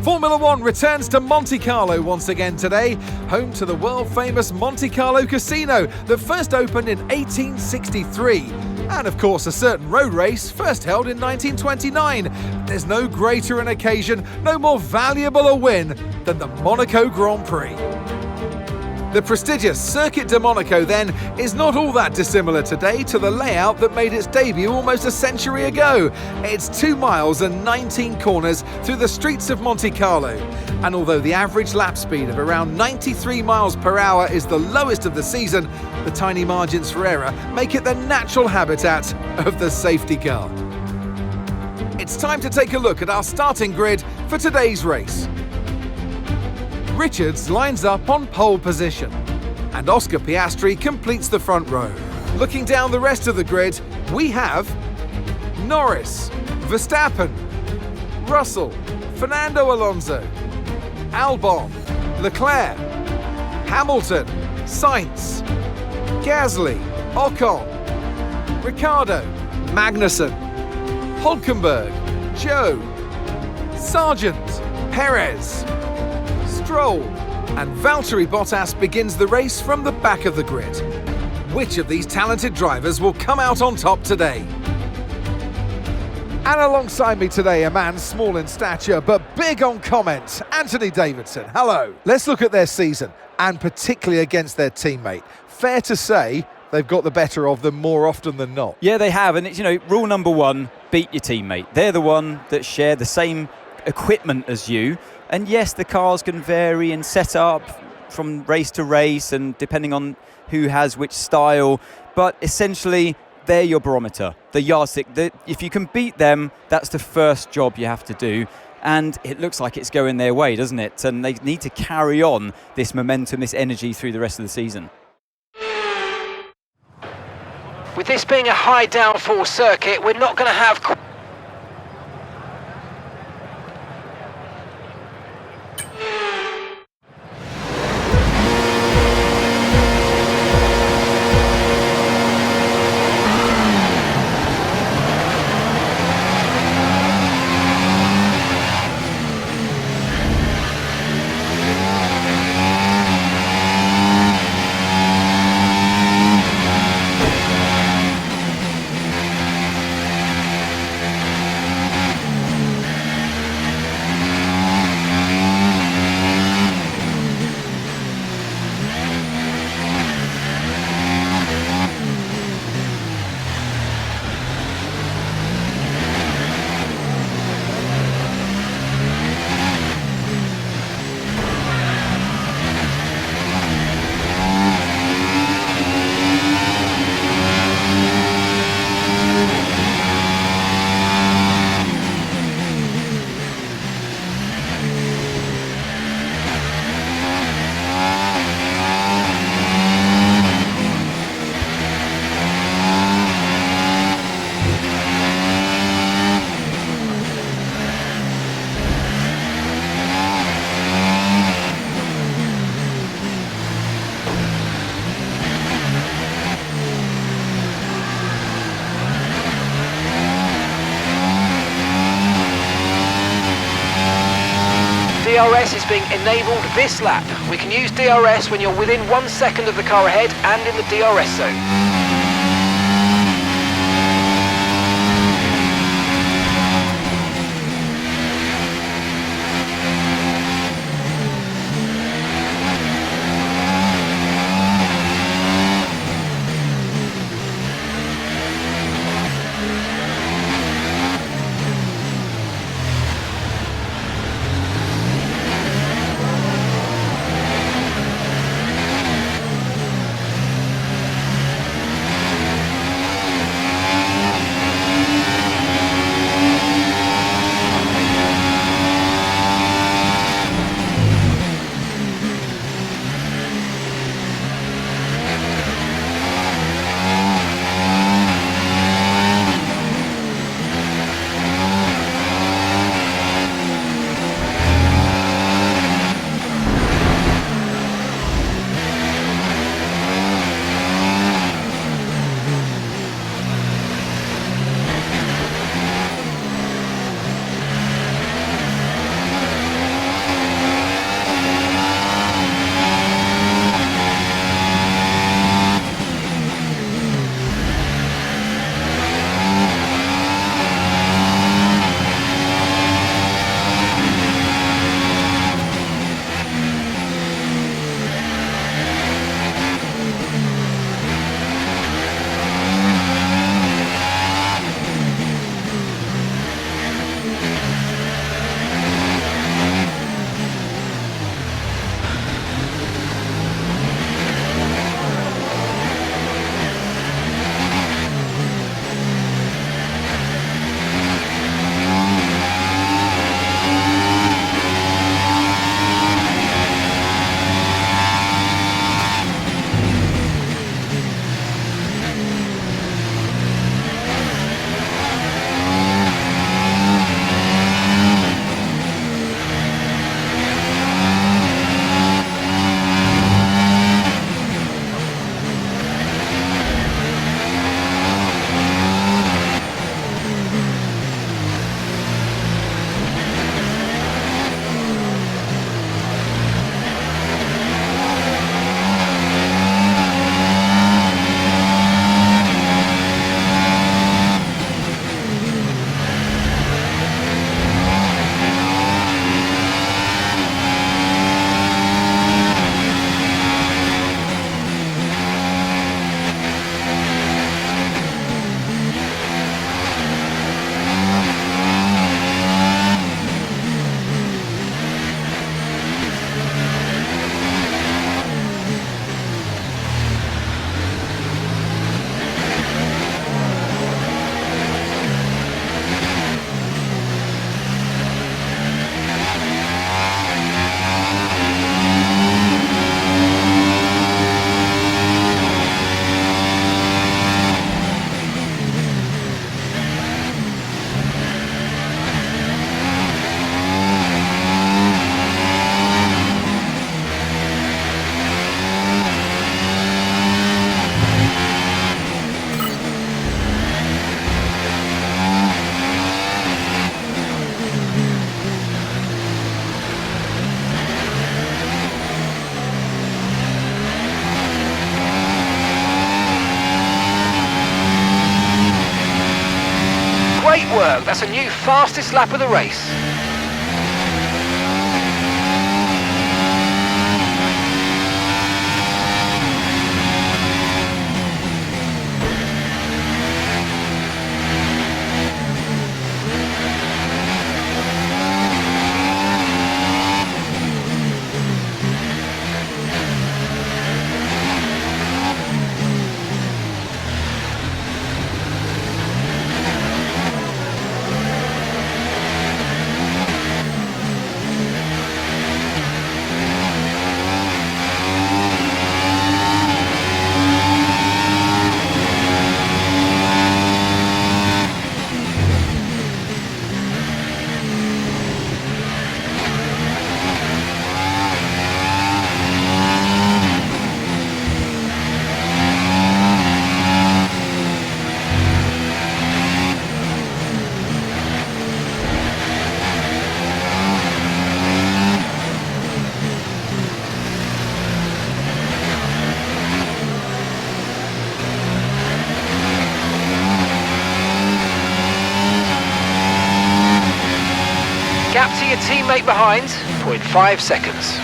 Formula One returns to Monte Carlo once again today, home to the world-famous Monte Carlo Casino that first opened in 1863. And of course, a certain road race first held in 1929. There's no greater an occasion, no more valuable a win than the Monaco Grand Prix. The prestigious Circuit de Monaco, then, is not all that dissimilar today to the layout that made its debut almost a century ago. It's 2 miles and 19 corners through the streets of Monte Carlo. And although the average lap speed of around 93 miles per hour is the lowest of the season, the tiny margins for error make it the natural habitat of the safety car. It's time to take a look at our starting grid for today's race. Richards lines up on pole position, and Oscar Piastri completes the front row. Looking down the rest of the grid, we have Norris, Verstappen, Russell, Fernando Alonso, Albon, Leclerc, Hamilton, Sainz, Gasly, Ocon, Ricciardo, Magnussen, Hülkenberg, Joe, Sargent, Perez, Stroll, and Valtteri Bottas begins the race from the back of the grid. Which of these talented drivers will come out on top today? And alongside me today, a man small in stature but big on comment, Anthony Davidson. Hello. Let's look at their season, and particularly against their teammate. Fair to say they've got the better of them more often than not. Yeah, they have, and it's, rule number one, beat your teammate. They're the one that share the same equipment as you. And yes, the cars can vary in setup from race to race and depending on who has which style, but essentially they're your barometer, the yardstick. If you can beat them, that's the first job you have to do. And it looks like it's going their way, doesn't it? And they need to carry on this momentum, this energy through the rest of the season. With this being a high downforce circuit, we're not going to have... DRS is being enabled this lap. We can use DRS when you're within 1 second of the car ahead and in the DRS zone. work. That's a new fastest lap of the race. Gap to your teammate behind, 0.5 seconds.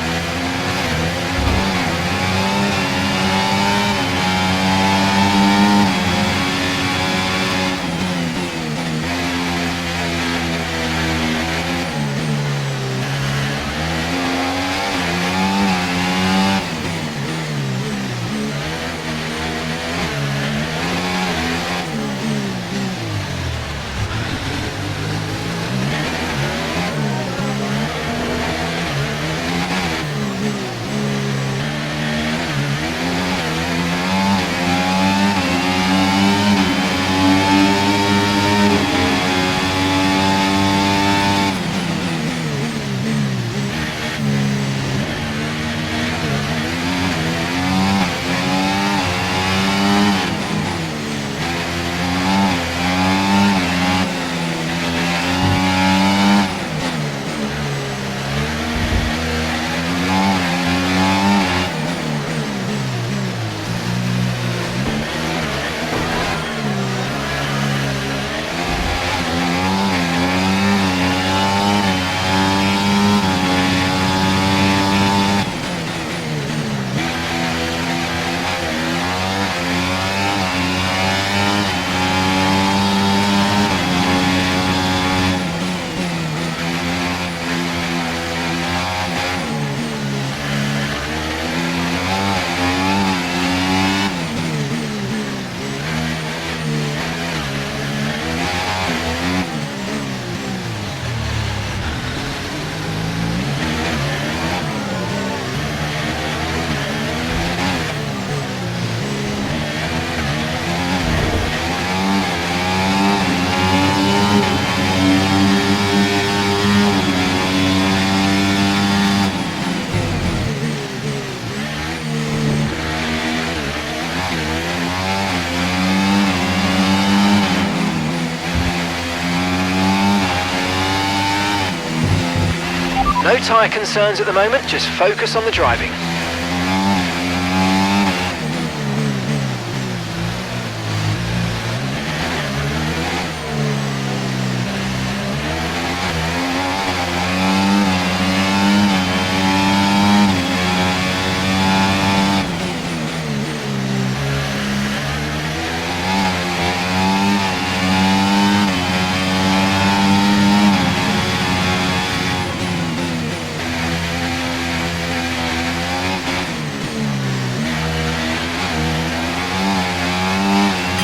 No tyre concerns at the moment, just focus on the driving.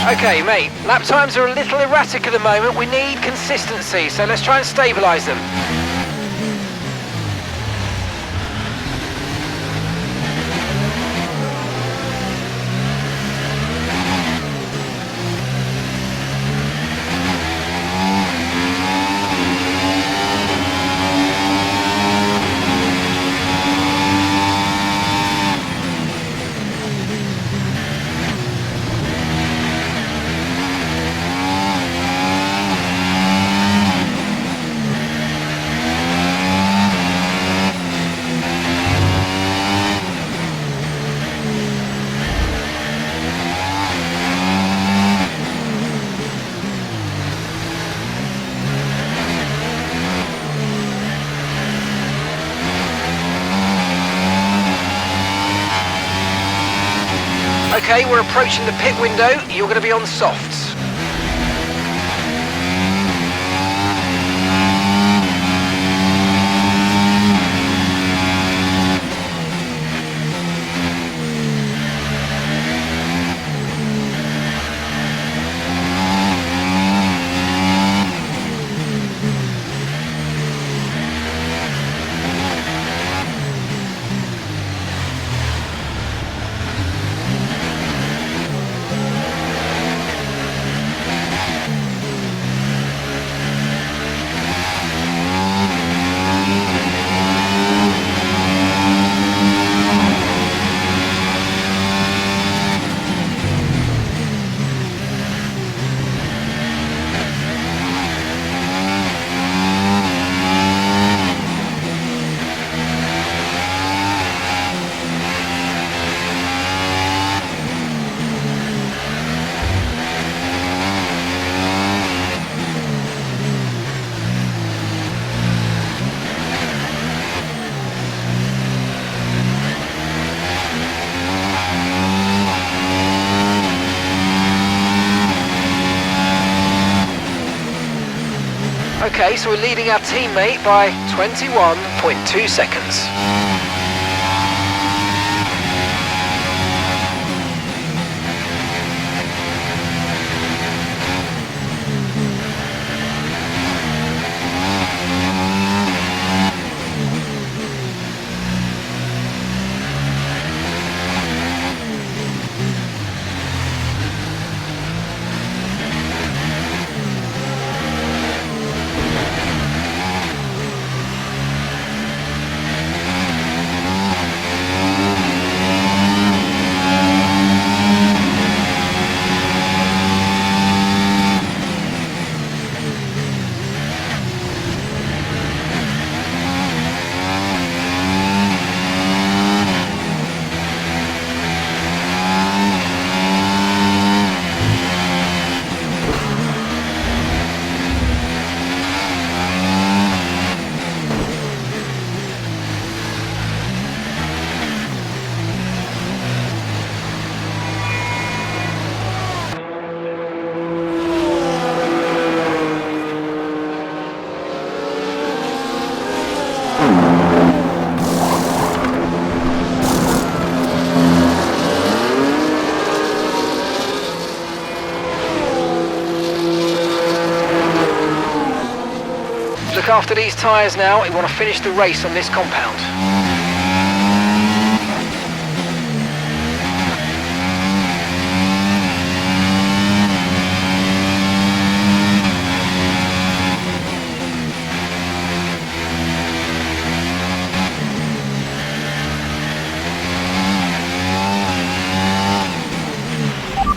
Okay, mate, lap times are a little erratic at the moment. We need consistency, so let's try and stabilise them. Okay, we're approaching the pit window. You're going to be on softs. Okay, so we're leading our teammate by 21.2 seconds. Look after these tyres now. We want to finish the race on this compound.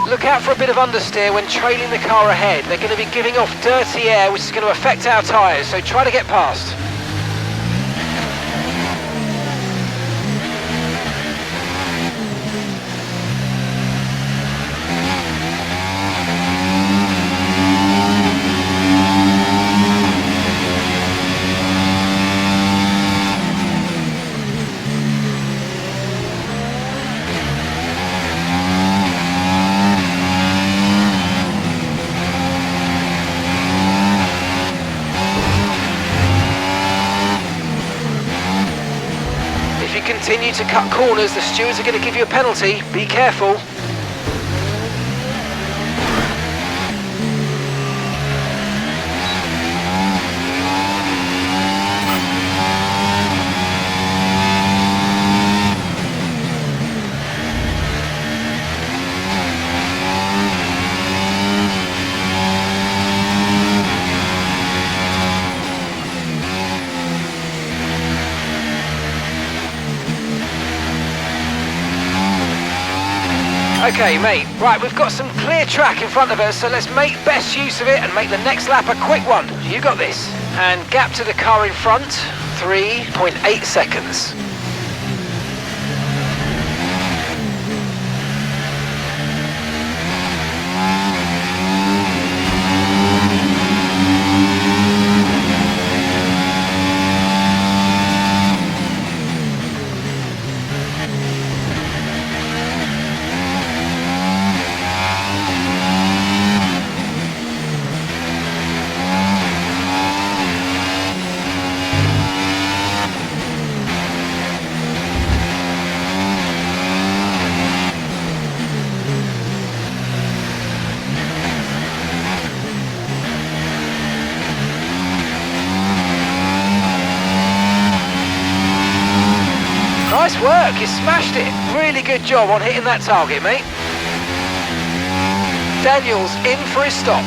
Look out for a bit of understeer when trailing the car ahead. They're going to be giving off dirty air, which is going to affect our tyres, so try to get past. Continue to cut corners, the stewards are going to give you a penalty, be careful. Okay, mate, right, we've got some clear track in front of us, so let's make best use of it and make the next lap a quick one. You got this. And gap to the car in front, 3.8 seconds. work, you smashed it. Really good job on hitting that target, mate. Daniel's in for his stop.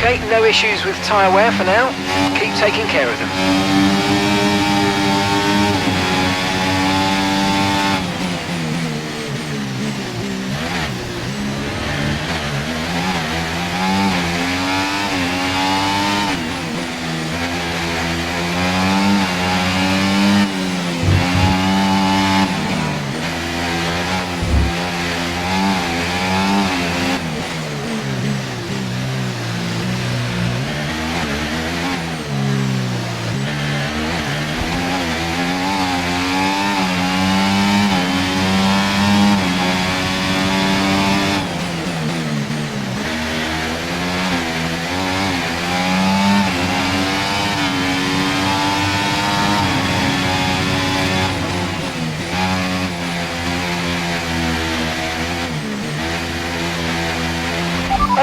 Okay, no issues with tyre wear for now. Keep taking care of them.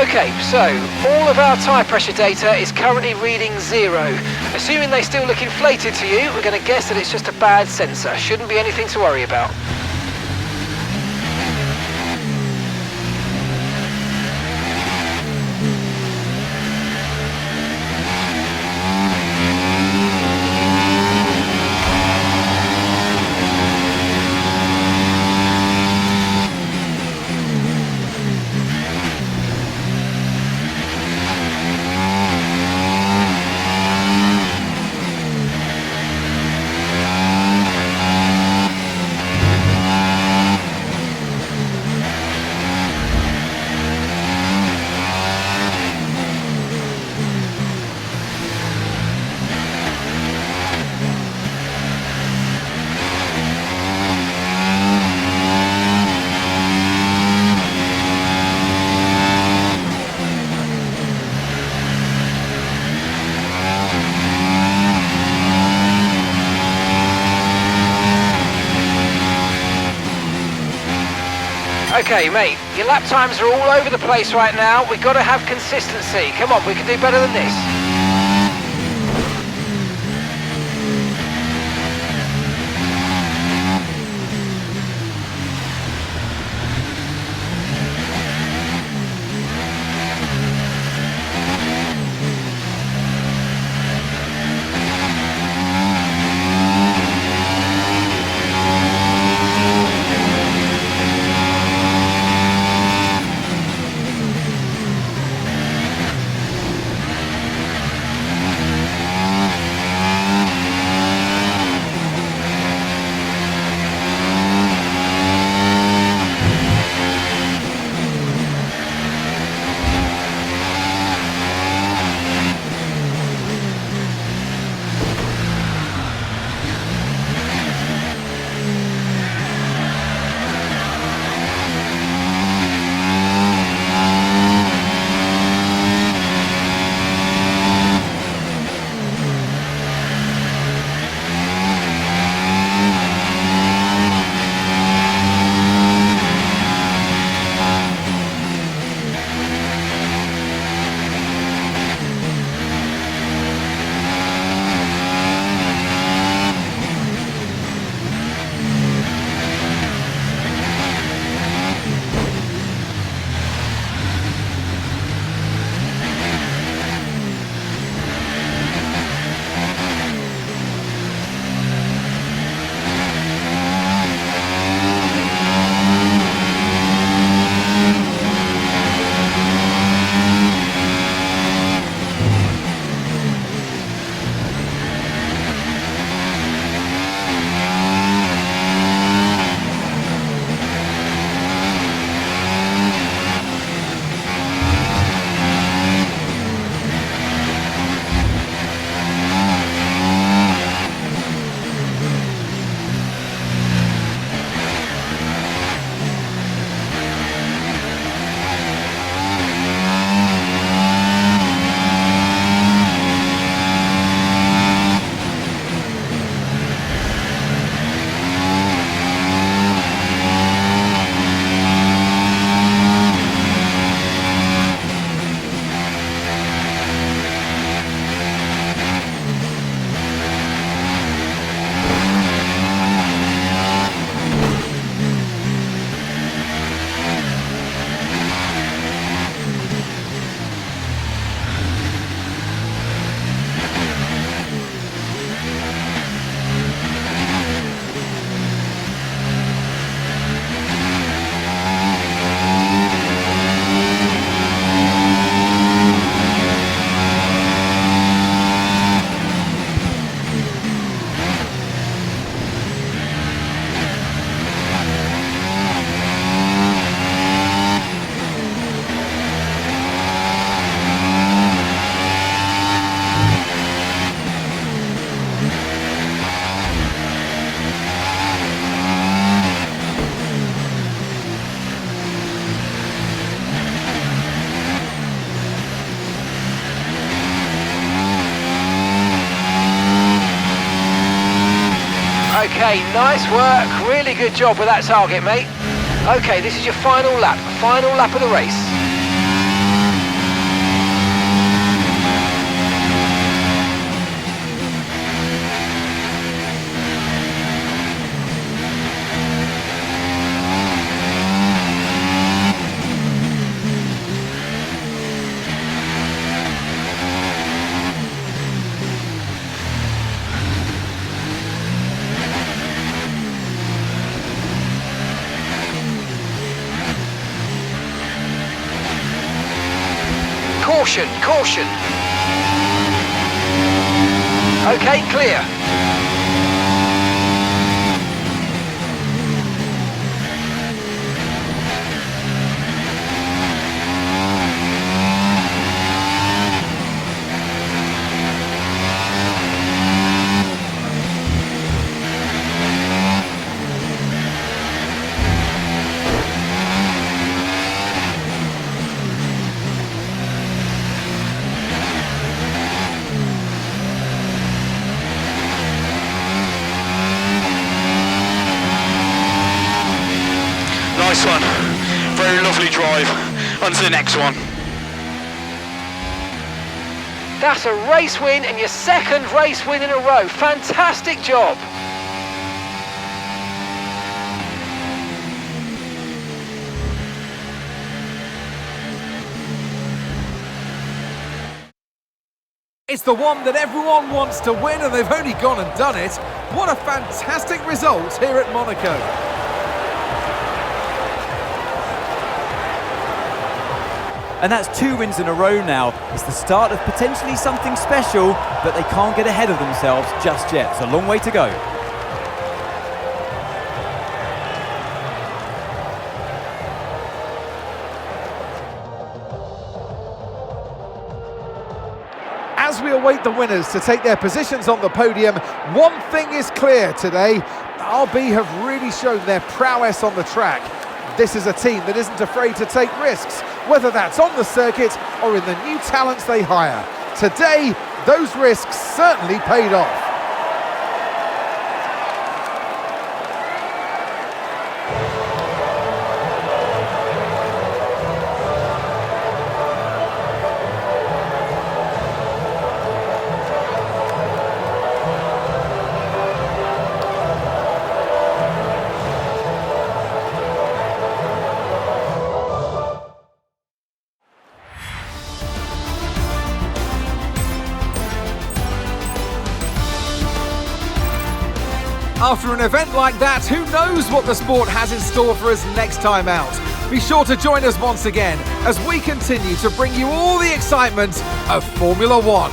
Okay, so all of our tyre pressure data is currently reading 0. Assuming they still look inflated to you, we're going to guess that it's just a bad sensor. Shouldn't be anything to worry about. Okay, mate, your lap times are all over the place right now. We've got to have consistency. Come on, we can do better than this. Okay, nice work. Really good job with that target, mate. Okay, this is your final lap of the race. Caution, caution. Okay, clear. Nice one. very lovely drive. On to the next one. That's a race win and your second race win in a row. Fantastic job. It's the one that everyone wants to win, and they've only gone and done it. What a fantastic result here at Monaco. And that's 2 wins in a row now. It's the start of potentially something special, but they can't get ahead of themselves just yet. It's a long way to go. As we await the winners to take their positions on the podium, one thing is clear today. RB have really shown their prowess on the track. This is a team that isn't afraid to take risks, whether that's on the circuit or in the new talents they hire. Today, those risks certainly paid off. After an event like that, who knows what the sport has in store for us next time out? Be sure to join us once again as we continue to bring you all the excitement of Formula One.